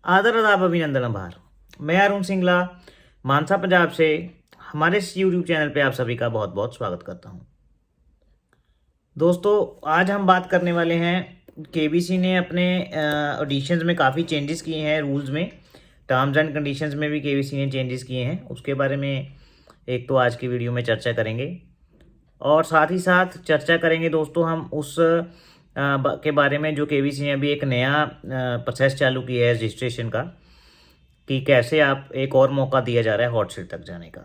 आदर आदाब अभिनंदन आभार। मैं अरुण सिंगला मानसा पंजाब से हमारे इस यूट्यूब चैनल पे आप सभी का बहुत बहुत स्वागत करता हूं। दोस्तों, आज हम बात करने वाले हैं केबीसी ने अपने ऑडिशंस में काफ़ी चेंजेस किए हैं। रूल्स में, टर्म्स एंड कंडीशंस में भी केबीसी ने चेंजेस किए हैं। उसके बारे में एक तो आज की वीडियो में चर्चा करेंगे और साथ ही साथ चर्चा करेंगे दोस्तों हम उस के बारे में जो केबीसी ने अभी एक नया प्रोसेस चालू किया है रजिस्ट्रेशन का, कि कैसे आप एक और मौका दिया जा रहा है हॉट सीट तक जाने का।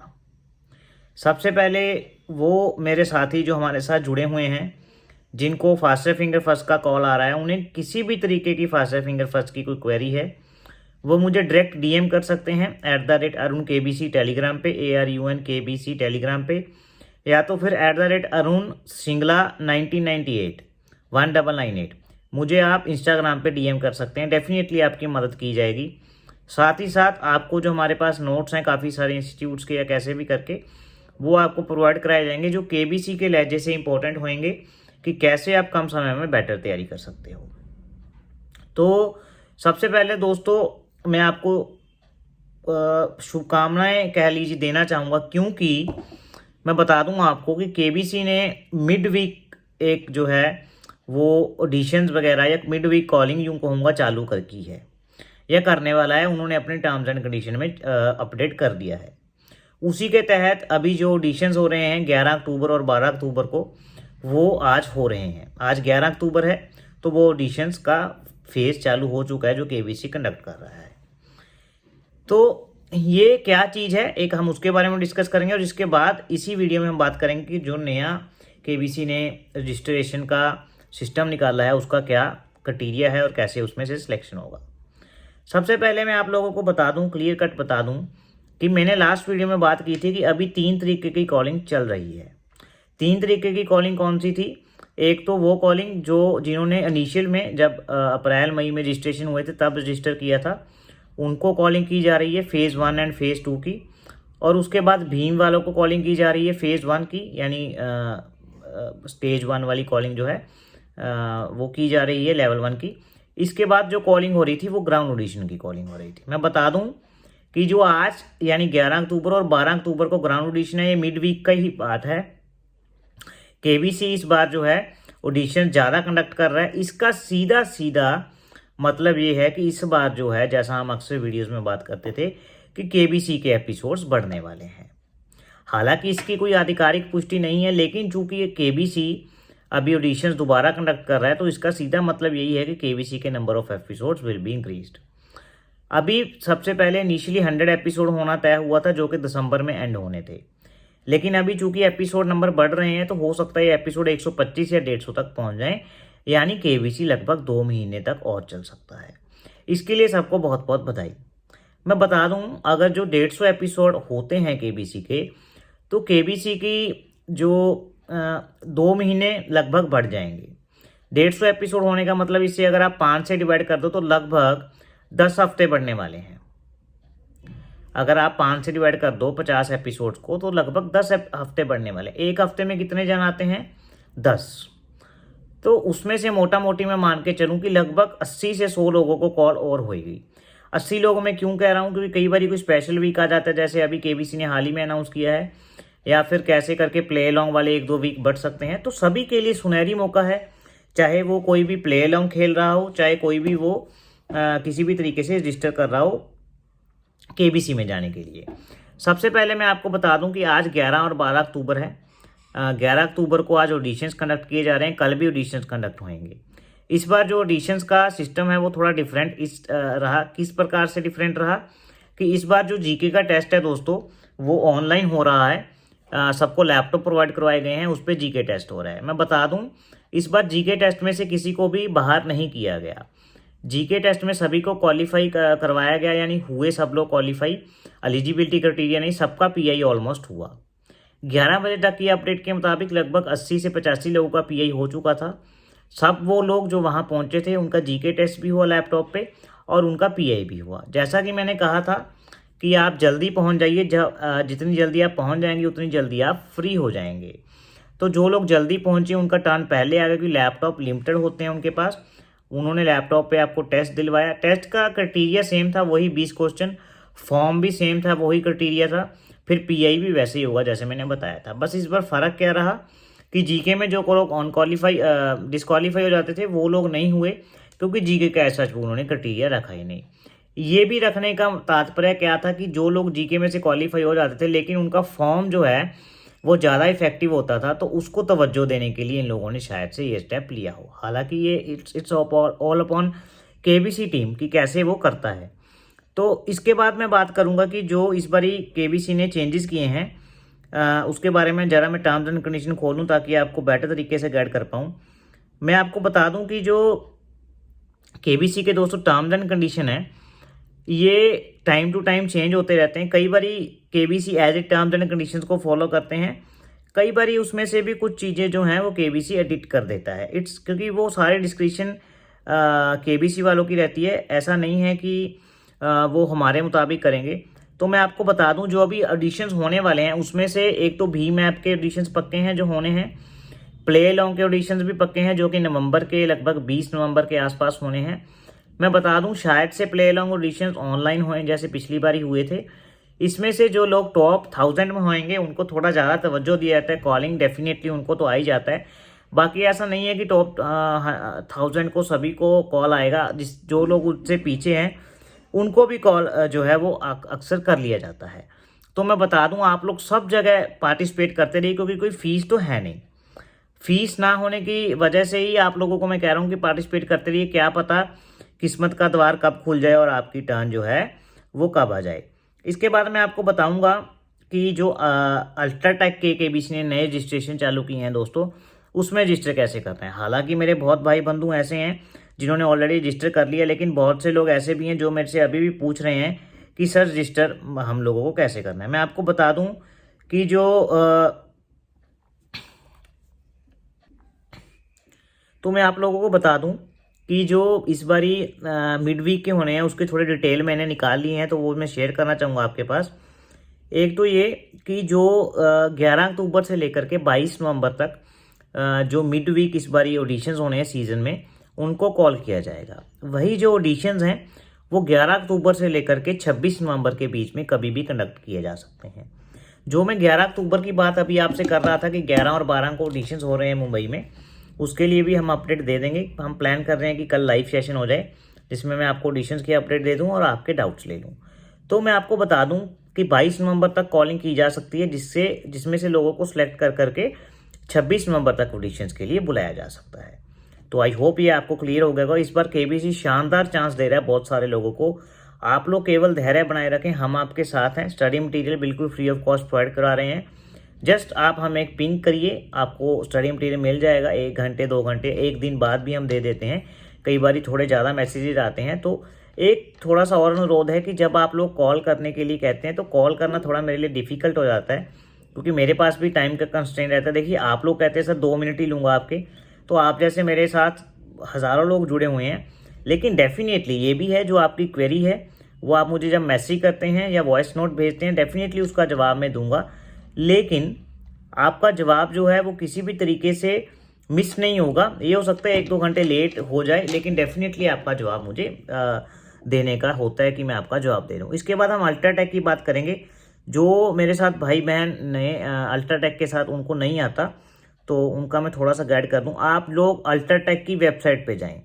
सबसे पहले वो मेरे साथी जो हमारे साथ जुड़े हुए हैं, जिनको फास्टर फिंगर फर्स्ट का कॉल आ रहा है, उन्हें किसी भी तरीके की फास्टर फिंगर फर्स्ट की कोई क्वेरी है, वो मुझे डायरेक्ट डीएम कर सकते हैं @अरुण KBC टेलीग्राम पे, ARUN KBC टेलीग्राम पे, या तो फिर @अरुण सिंगला 1998 1998 मुझे आप इंस्टाग्राम पे डीएम कर सकते हैं। डेफिनेटली आपकी मदद की जाएगी। साथ ही साथ आपको जो हमारे पास नोट्स हैं काफ़ी सारे इंस्टीट्यूट्स के या कैसे भी करके, वो आपको प्रोवाइड कराए जाएंगे जो केबीसी के लहजे से इंपॉर्टेंट होंगे कि कैसे आप कम समय में बेटर तैयारी कर सकते हो। तो सबसे पहले दोस्तों मैं आपको शुभकामनाएं कह लीजिए देना चाहूँगा, क्योंकि मैं बता दूं आपको कि केबीसी ने मिड वीक एक जो है वो ऑडिशंस वगैरह या मिड वीक कॉलिंग यूँ कहूँगा चालू कर की है या करने वाला है। उन्होंने अपने टर्म्स एंड कंडीशन में अपडेट कर दिया है। उसी के तहत अभी जो ऑडिशंस हो रहे हैं 11 अक्टूबर और 12 अक्टूबर को, वो आज हो रहे हैं। आज 11 अक्टूबर है तो वो ऑडिशंस का फेज चालू हो चुका है जो केबीसी कंडक्ट कर रहा है। तो ये क्या चीज़ है, एक हम उसके बारे में डिस्कस करेंगे और इसके बाद इसी वीडियो में हम बात करेंगे कि जो नया केबीसी ने रजिस्ट्रेशन का सिस्टम निकाला है उसका क्या क्राइटेरिया है और कैसे उसमें से सिलेक्शन होगा। सबसे पहले मैं आप लोगों को बता दूं, क्लियर कट बता दूं कि मैंने लास्ट वीडियो में बात की थी कि अभी 3 तरीके की कॉलिंग चल रही है। 3 तरीके की कॉलिंग कौन सी थी? एक तो वो कॉलिंग जो जिन्होंने इनिशियल में जब अप्रैल मई में रजिस्ट्रेशन हुए थे तब रजिस्टर किया था, उनको कॉलिंग की जा रही है फेज़ 1 एंड फेज़ 2 की। और उसके बाद भीम वालों को कॉलिंग की जा रही है फेज़ 1 की, यानी स्टेज 1 वाली कॉलिंग जो है वो की जा रही है लेवल 1 की। इसके बाद जो कॉलिंग हो रही थी वो ग्राउंड ऑडिशन की कॉलिंग हो रही थी। मैं बता दूं कि जो आज यानी 11 अक्टूबर और 12 अक्टूबर को ग्राउंड ऑडिशन है, ये मिड वीक का ही बात है। केबीसी इस बार जो है ऑडिशन ज़्यादा कंडक्ट कर रहा है। इसका सीधा सीधा मतलब ये है कि इस बार जो है, जैसा हम अक्सर वीडियोस में बात करते थे कि केबीसी के एपिसोड्स बढ़ने वाले हैं। हालांकि इसकी कोई आधिकारिक पुष्टि नहीं है, लेकिन चूंकि ये केबीसी अभी ऑडिशंस दोबारा कंडक्ट कर रहा है तो इसका सीधा मतलब यही है कि केबीसी के number of episodes will be increased. अभी सबसे पहले इनिशियली 100 एपिसोड होना तय हुआ था जो कि दिसंबर में एंड होने थे, लेकिन अभी चूंकि एपिसोड नंबर बढ़ रहे हैं तो हो सकता है ये एपिसोड 125 या 150 तक पहुंच जाए, यानी केबीसी लगभग 2 महीने तक और चल सकता है। इसके लिए सबको बहुत बहुत बधाई। मैं बता दूं, अगर जो 150 एपिसोड होते हैं केबीसी के, तो केबीसी की जो 2 महीने लगभग बढ़ जाएंगे। 150 एपिसोड होने का मतलब इससे अगर आप 5 से डिवाइड कर दो तो लगभग 10 हफ्ते बढ़ने वाले हैं। अगर आप 5 से डिवाइड कर दो 50 एपिसोड्स को तो लगभग 10 हफ्ते बढ़ने वाले। एक हफ्ते में कितने जन आते हैं? 10। तो उसमें से मोटा मोटी मैं मान के चलूँ कि लगभग 80 से 100 लोगों को कॉल और होगी। 80 लोगों में क्यों कह रहा हूँ, क्योंकि कई बार कोई स्पेशल वीक आ जाता है, जैसे अभी केबीसी ने हाल ही में अनाउंस किया है, या फिर कैसे करके प्ले अलॉन्ग वाले 1-2 वीक बढ़ सकते हैं। तो सभी के लिए सुनहरी मौका है, चाहे वो कोई भी प्ले अलॉन्ग खेल रहा हो, चाहे कोई भी वो किसी भी तरीके से रजिस्टर कर रहा हो केबीसी में जाने के लिए। सबसे पहले मैं आपको बता दूं कि आज 11 और 12 अक्टूबर है। 11 अक्टूबर को आज ऑडिशंस कंडक्ट किए जा रहे हैं, कल भी ऑडिशंस कंडक्ट होंगे। इस बार जो ऑडिशंस का सिस्टम है वो थोड़ा डिफरेंट रहा। किस प्रकार से डिफरेंट रहा कि इस बार जो जीके का टेस्ट है दोस्तों वो ऑनलाइन हो रहा है। सबको लैपटॉप प्रोवाइड करवाए गए हैं, उस पर जीके टेस्ट हो रहा है। मैं बता दूं, इस बार जीके टेस्ट में से किसी को भी बाहर नहीं किया गया। जीके टेस्ट में सभी को क्वालिफाई करवाया गया, यानी हुए सब लोग क्वालिफाई। एलिजिबिलिटी क्राइटेरिया नहीं, सबका पीआई ऑलमोस्ट हुआ। 11 बजे तक की अपडेट के मुताबिक लगभग 80 से 85 लोगों का पीआई हो चुका था। सब वो लोग जो वहाँ पहुँचे थे उनका जीके टेस्ट भी हुआ लैपटॉप पे और उनका पीआई भी हुआ। जैसा कि मैंने कहा था कि आप जल्दी पहुँच जाइए, जितनी जल्दी आप पहुँच जाएंगे उतनी जल्दी आप फ्री हो जाएंगे। तो जो लोग जल्दी पहुँचे उनका टर्न पहले आ गया, क्योंकि लैपटॉप लिमिटेड होते हैं उनके पास, उन्होंने लैपटॉप पे आपको टेस्ट दिलवाया, टेस्ट का क्राइटेरिया सेम था, वही 20 क्वेश्चन, फॉर्म भी सेम था, वही क्राइटेरिया था, फिर पीआई भी वैसे ही होगा जैसे मैंने बताया था। बस इस बार फ़र्क क्या रहा कि जीके में जो लोग डिस्क्वालीफाई हो जाते थे वो लोग नहीं हुए, क्योंकि जीके का ऐसा उन्होंने क्राइटेरिया रखा ही नहीं। ये भी रखने का तात्पर्य क्या था कि जो लोग जीके में से क्वालिफाई हो जाते थे लेकिन उनका फॉर्म जो है वो ज़्यादा इफेक्टिव होता था, तो उसको तवज्जो देने के लिए इन लोगों ने शायद से ये स्टेप लिया हो। हालांकि ये it's all upon KBC team कि कैसे वो करता है। तो इसके बाद मैं बात करूंगा कि जो इस बारी केबीसी ने चेंजेस किए हैं उसके बारे में ज़रा मैं टर्म्स एंड कंडीशन खोलूँ ताकि आपको बेटर तरीके से गाइड कर पाऊँ। मैं आपको बता दूं कि जो केबीसी के दोस्तों टर्म्स एंड कंडीशन है ये टाइम टू टाइम चेंज होते रहते हैं। कई बारी KBC as a terms and conditions को फॉलो करते हैं, कई बारी उसमें से भी कुछ चीज़ें जो हैं वो केबीसी एडिट कर देता है। इट्स क्योंकि वो सारे डिस्क्रिप्शन केबीसी वालों की रहती है, ऐसा नहीं है कि वो हमारे मुताबिक करेंगे। तो मैं आपको बता दूं जो अभी एडिशंस होने वाले हैं उसमें से एक तो भी मैप के एडिशंस पक्के हैं जो होने हैं, प्ले लॉन्ग के ऑडिशंस भी पक्के हैं जो कि नवंबर के लगभग 20 नवंबर के आसपास होने हैं। मैं बता दूं शायद से प्ले लॉन्ग ऑडिशंस ऑनलाइन हों जैसे पिछली बार ही हुए थे। इसमें से जो लोग टॉप 1000 में होंगे उनको थोड़ा ज़्यादा तवज्जो दिया जाता है, कॉलिंग डेफिनेटली उनको तो आ ही जाता है। बाकी ऐसा नहीं है कि टॉप 1000 को सभी को कॉल आएगा, जो लोग उससे पीछे हैं उनको भी कॉल जो है वो अक्सर कर लिया जाता है। तो मैं बता दूं आप लोग सब जगह पार्टिसिपेट करते रहिए, क्योंकि कोई फीस तो है नहीं। फीस ना होने की वजह से ही आप लोगों को मैं कह रहा हूँ कि पार्टिसिपेट करते रहिए, क्या पता किस्मत का द्वार कब खुल जाए और आपकी टर्न जो है वो कब आ जाए। इसके बाद मैं आपको बताऊंगा कि जो अल्ट्राटेक के केबीसी ने नए रजिस्ट्रेशन चालू किए हैं दोस्तों, उसमें रजिस्टर कैसे करते हैं। हालांकि मेरे बहुत भाई बंधु ऐसे हैं जिन्होंने ऑलरेडी रजिस्टर कर लिया, लेकिन बहुत से लोग ऐसे भी हैं जो मेरे से अभी भी पूछ रहे हैं कि सर रजिस्टर हम लोगों को कैसे करना है। मैं आपको बता दूं कि जो तो मैं आप लोगों को बता दूं कि जो इस बारी मिड वीक के होने हैं उसके थोड़े डिटेल मैंने निकाल लिए हैं, तो वो मैं शेयर करना चाहूँगा आपके पास। एक तो ये कि जो 11 अक्टूबर से लेकर के 22 नवंबर तक जो मिड वीक इस बारी ऑडिशंस होने हैं सीज़न में, उनको कॉल किया जाएगा। वही जो ऑडिशंस हैं वो 11 अक्टूबर से लेकर के 26 नवंबर के बीच में कभी भी कंडक्ट किए जा सकते हैं। जो मैं 11 अक्टूबर की बात अभी आपसे कर रहा था कि 11 और 12 को ऑडिशंस हो रहे हैं मुंबई में, उसके लिए भी हम अपडेट दे देंगे। हम प्लान कर रहे हैं कि कल लाइव सेशन हो जाए जिसमें मैं आपको ऑडिशंस की अपडेट दे दूँ और आपके डाउट्स ले लूँ। तो मैं आपको बता दूँ कि 22 नवंबर तक कॉलिंग की जा सकती है, जिसमें से लोगों को सिलेक्ट कर करके 26 नवंबर तक ऑडिशंस के लिए बुलाया जा सकता है। तो आई होप ये आपको क्लियर हो गया। इस बार केबीसी शानदार चांस दे रहा है बहुत सारे लोगों को। आप लोग केवल धैर्य बनाए रखें, हम आपके साथ हैं। स्टडी मटेरियल बिल्कुल फ्री ऑफ कॉस्ट प्रोवाइड करा रहे हैं। जस्ट आप हमें एक पिंग करिए, आपको स्टडी मटेरियल मिल जाएगा। 1 घंटे 2 घंटे 1 दिन बाद भी हम दे देते हैं। कई बार थोड़े ज़्यादा मैसेजेस आते हैं, तो एक थोड़ा सा और अनुरोध है कि जब आप लोग कॉल करने के लिए कहते हैं तो कॉल करना थोड़ा मेरे लिए डिफ़िकल्ट हो जाता है, क्योंकि मेरे पास भी टाइम का कंस्ट्रेंट रहता है। देखिए आप लोग कहते हैं सर 2 मिनट ही लूँगा आपके, तो आप जैसे मेरे साथ हज़ारों लोग जुड़े हुए हैं। लेकिन डेफिनेटली ये भी है, जो आपकी क्वेरी है वो आप मुझे जब मैसेज करते हैं या वॉइस नोट भेजते हैं, डेफिनेटली उसका जवाब मैं दूंगा। लेकिन आपका जवाब जो है वो किसी भी तरीके से मिस नहीं होगा। ये हो सकता है 1-2 घंटे लेट हो जाए, लेकिन डेफिनेटली आपका जवाब मुझे देने का होता है कि मैं आपका जवाब दे रहा हूँ। इसके बाद हम अल्ट्राटेक की बात करेंगे। जो मेरे साथ भाई बहन ने अल्ट्राटेक के साथ उनको नहीं आता, तो उनका मैं थोड़ा सा गाइड कर दूं। आप लोग अल्ट्राटेक की वेबसाइट पे जाएं।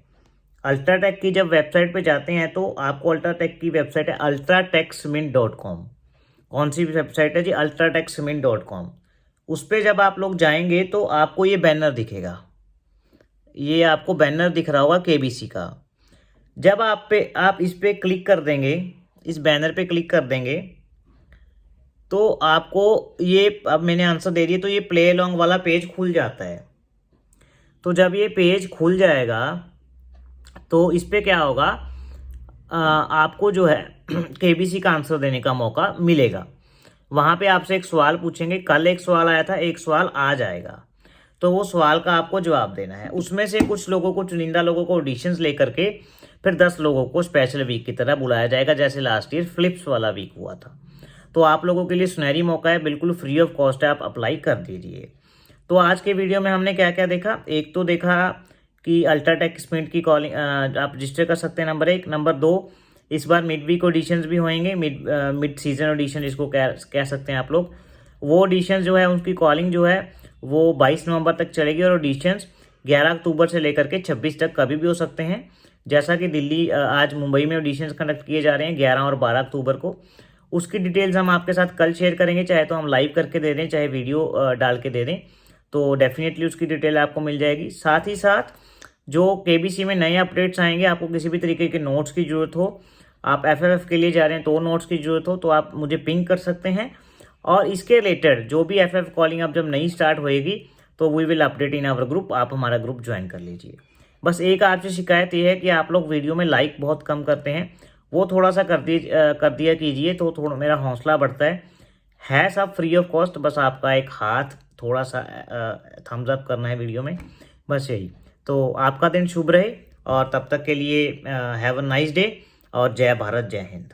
अल्ट्राटेक की जब वेबसाइट पे जाते हैं तो आपको अल्ट्राटेक की वेबसाइट है ultratechcement.com। कौन सी वेबसाइट है जी? ultratechcement.com। उस पर जब आप लोग जाएंगे तो आपको ये बैनर दिखेगा, ये आपको बैनर दिख रहा होगा केबीसी का। जब आप इस पे क्लिक कर देंगे, इस बैनर पे क्लिक कर देंगे, तो आपको ये, अब मैंने आंसर दे दिया, तो ये प्ले अलोंग वाला पेज खुल जाता है। तो जब ये पेज खुल जाएगा तो इस पे क्या होगा, आपको जो है केबीसी का आंसर देने का मौका मिलेगा। वहाँ पे आपसे एक सवाल पूछेंगे, कल एक सवाल आया था, एक सवाल आज आएगा, तो वो सवाल का आपको जवाब देना है। उसमें से कुछ लोगों को, चुनिंदा लोगों को ऑडिशंस लेकर के फिर 10 लोगों को स्पेशल वीक की तरह बुलाया जाएगा, जैसे लास्ट ईयर फ्लिप्स वाला वीक हुआ था। तो आप लोगों के लिए सुनहरी मौका है, बिल्कुल फ्री ऑफ कॉस्ट है, आप अप्लाई कर दीजिए। तो आज के वीडियो में हमने क्या क्या देखा? एक तो देखा की अल्ट्राटेक स्पिन की कॉलिंग आप रजिस्टर कर सकते हैं, नंबर 1। नंबर 2, इस बार मिड वीक ऑडिशंस भी होंगे, मिड सीजन ऑडिशन जिसको कह सकते हैं आप लोग। वो ऑडिशन जो है उनकी कॉलिंग जो है वो 22 नवंबर तक चलेगी और ऑडिशंस 11 अक्टूबर से लेकर के 26 तक कभी भी हो सकते हैं। जैसा कि दिल्ली आज मुंबई में ऑडिशंस कंडक्ट किए जा रहे हैं 11 और 12 अक्टूबर को। उसकी डिटेल्स हम आपके साथ कल शेयर करेंगे, चाहे तो हम लाइव करके दे दें, चाहे वीडियो डाल के दे दें, तो डेफिनेटली उसकी डिटेल आपको मिल जाएगी। साथ ही साथ जो केबीसी में नए अपडेट्स आएंगे, आपको किसी भी तरीके के नोट्स की जरूरत हो, आप एफएफएफ के लिए जा रहे हैं तो नोट्स की जरूरत हो, तो आप मुझे पिंग कर सकते हैं। और इसके रिलेटेड जो भी एफएफ कॉलिंग अब जब नई स्टार्ट होएगी तो we will update in our group, आप हमारा ग्रुप ज्वाइन कर लीजिए। बस एक आपसे शिकायत ये है कि आप लोग वीडियो में लाइक बहुत कम करते हैं, वो थोड़ा सा कर दिया कीजिए, तो थोड़ा मेरा हौसला बढ़ता है सब फ्री ऑफ कॉस्ट, बस आपका एक हाथ थोड़ा सा थम्स अप करना है वीडियो में, बस यही। तो आपका दिन शुभ रहे और तब तक के लिए हैव अ नाइस डे और जय भारत, जय हिंद।